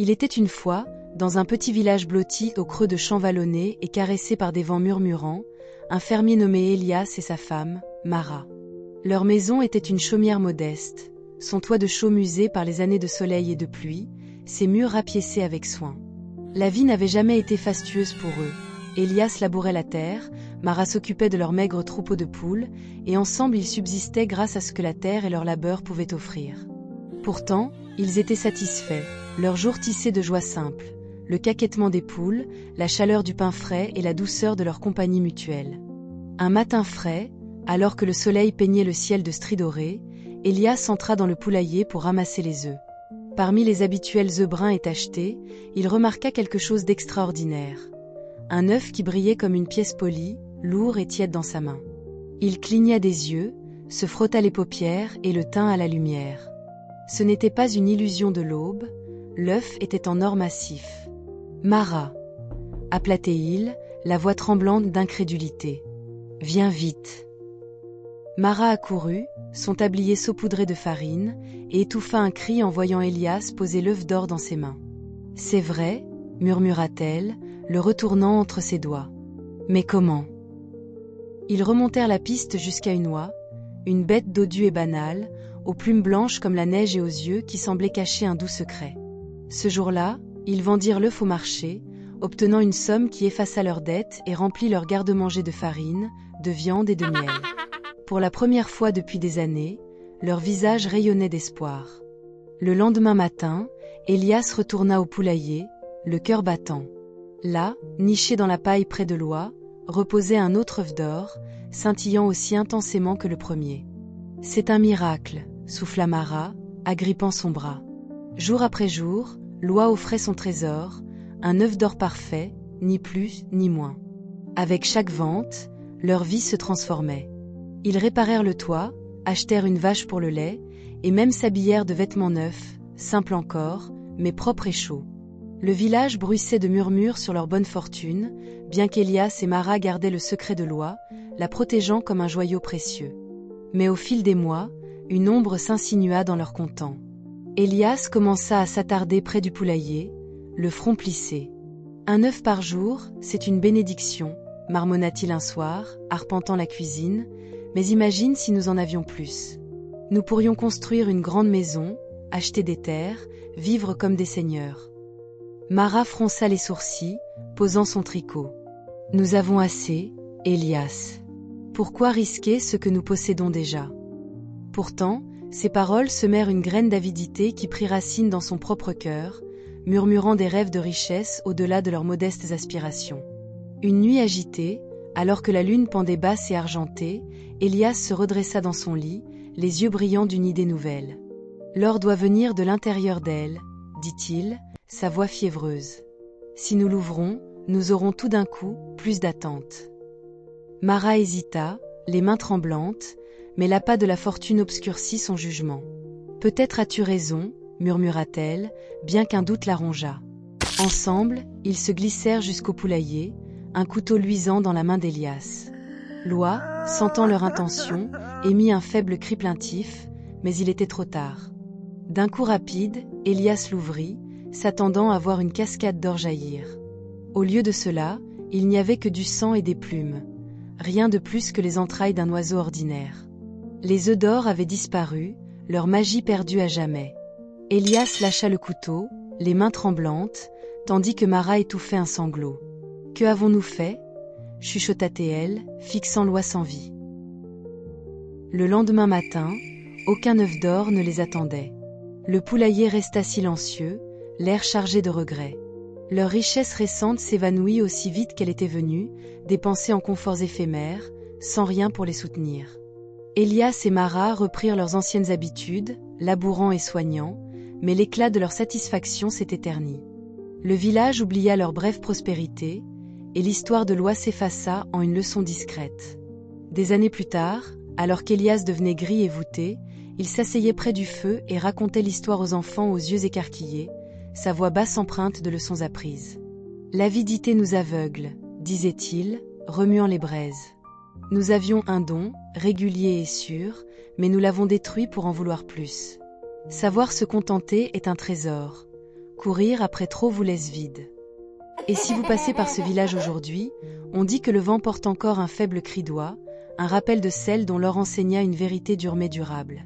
Il était une fois, dans un petit village blotti au creux de champs vallonnés et caressé par des vents murmurants, un fermier nommé Elias et sa femme, Mara. Leur maison était une chaumière modeste, son toit de chaux musé par les années de soleil et de pluie, ses murs rapiécés avec soin. La vie n'avait jamais été fastueuse pour eux. Elias labourait la terre, Mara s'occupait de leur maigre troupeau de poules, et ensemble ils subsistaient grâce à ce que la terre et leur labeur pouvaient offrir. Pourtant, ils étaient satisfaits, leurs jours tissés de joie simple, le caquettement des poules, la chaleur du pain frais et la douceur de leur compagnie mutuelle. Un matin frais, alors que le soleil peignait le ciel de stries dorées, Elias entra dans le poulailler pour ramasser les œufs. Parmi les habituels œufs bruns et tachetés, il remarqua quelque chose d'extraordinaire. Un œuf qui brillait comme une pièce polie, lourd et tiède dans sa main. Il cligna des yeux, se frotta les paupières et le tint à la lumière. Ce n'était pas une illusion de l'aube, l'œuf était en or massif. « Mara !» appela-t-il, la voix tremblante d'incrédulité. « Viens vite !» Mara accourut, son tablier saupoudré de farine, et étouffa un cri en voyant Elias poser l'œuf d'or dans ses mains. « C'est vrai ?» murmura-t-elle, le retournant entre ses doigts. « Mais comment ?» Ils remontèrent la piste jusqu'à une oie, une bête dodue et banale, aux plumes blanches comme la neige et aux yeux qui semblaient cacher un doux secret. Ce jour-là, ils vendirent l'œuf au marché, obtenant une somme qui effaça leurs dettes et remplit leur garde-manger de farine, de viande et de miel. Pour la première fois depuis des années, leurs visages rayonnaient d'espoir. Le lendemain matin, Elias retourna au poulailler, le cœur battant. Là, niché dans la paille près de l'oie, reposait un autre œuf d'or, scintillant aussi intensément que le premier. « C'est un miracle », souffla Mara, agrippant son bras. Jour après jour, l'oie offrait son trésor, un œuf d'or parfait, ni plus ni moins. Avec chaque vente, leur vie se transformait. Ils réparèrent le toit, achetèrent une vache pour le lait, et même s'habillèrent de vêtements neufs, simples encore, mais propres et chauds. Le village bruissait de murmures sur leur bonne fortune, bien qu'Elias et Mara gardaient le secret de l'oie, la protégeant comme un joyau précieux. Mais au fil des mois, une ombre s'insinua dans leur content. Elias commença à s'attarder près du poulailler, le front plissé. « Un œuf par jour, c'est une bénédiction », marmonna-t-il un soir, arpentant la cuisine, « mais imagine si nous en avions plus. Nous pourrions construire une grande maison, acheter des terres, vivre comme des seigneurs. » Mara fronça les sourcils, posant son tricot. « Nous avons assez, Elias. Pourquoi risquer ce que nous possédons déjà ?» Pourtant, ces paroles semèrent une graine d'avidité qui prit racine dans son propre cœur, murmurant des rêves de richesse au-delà de leurs modestes aspirations. Une nuit agitée, alors que la lune pendait basse et argentée, Elias se redressa dans son lit, les yeux brillants d'une idée nouvelle. « L'or doit venir de l'intérieur d'elle, » dit-il, sa voix fiévreuse. « Si nous l'ouvrons, nous aurons tout d'un coup plus d'attente. » Mara hésita, les mains tremblantes, mais l'appât de la fortune obscurcit son jugement. « Peut-être as-tu raison, » murmura-t-elle, bien qu'un doute la rongeât. Ensemble, ils se glissèrent jusqu'au poulailler, un couteau luisant dans la main d'Elias. L'oie, sentant leur intention, émit un faible cri plaintif, mais il était trop tard. D'un coup rapide, Elias l'ouvrit, s'attendant à voir une cascade d'or jaillir. Au lieu de cela, il n'y avait que du sang et des plumes, rien de plus que les entrailles d'un oiseau ordinaire. Les œufs d'or avaient disparu, leur magie perdue à jamais. Elias lâcha le couteau, les mains tremblantes, tandis que Mara étouffait un sanglot. « Que avons-nous fait ?» chuchota-t-elle, fixant l'oie sans vie. Le lendemain matin, aucun œuf d'or ne les attendait. Le poulailler resta silencieux, l'air chargé de regrets. Leur richesse récente s'évanouit aussi vite qu'elle était venue, dépensée en conforts éphémères, sans rien pour les soutenir. Elias et Mara reprirent leurs anciennes habitudes, labourant et soignant, mais l'éclat de leur satisfaction s'était terni. Le village oublia leur brève prospérité, et l'histoire de l'oie s'effaça en une leçon discrète. Des années plus tard, alors qu'Elias devenait gris et voûté, il s'asseyait près du feu et racontait l'histoire aux enfants aux yeux écarquillés, sa voix basse empreinte de leçons apprises. « L'avidité nous aveugle, » disait-il, remuant les braises. « Nous avions un don, régulier et sûr, mais nous l'avons détruit pour en vouloir plus. Savoir se contenter est un trésor. Courir après trop vous laisse vide. Et si vous passez par ce village aujourd'hui, on dit que le vent porte encore un faible cri d'oie, un rappel de celle dont leur enseigna une vérité dure mais durable.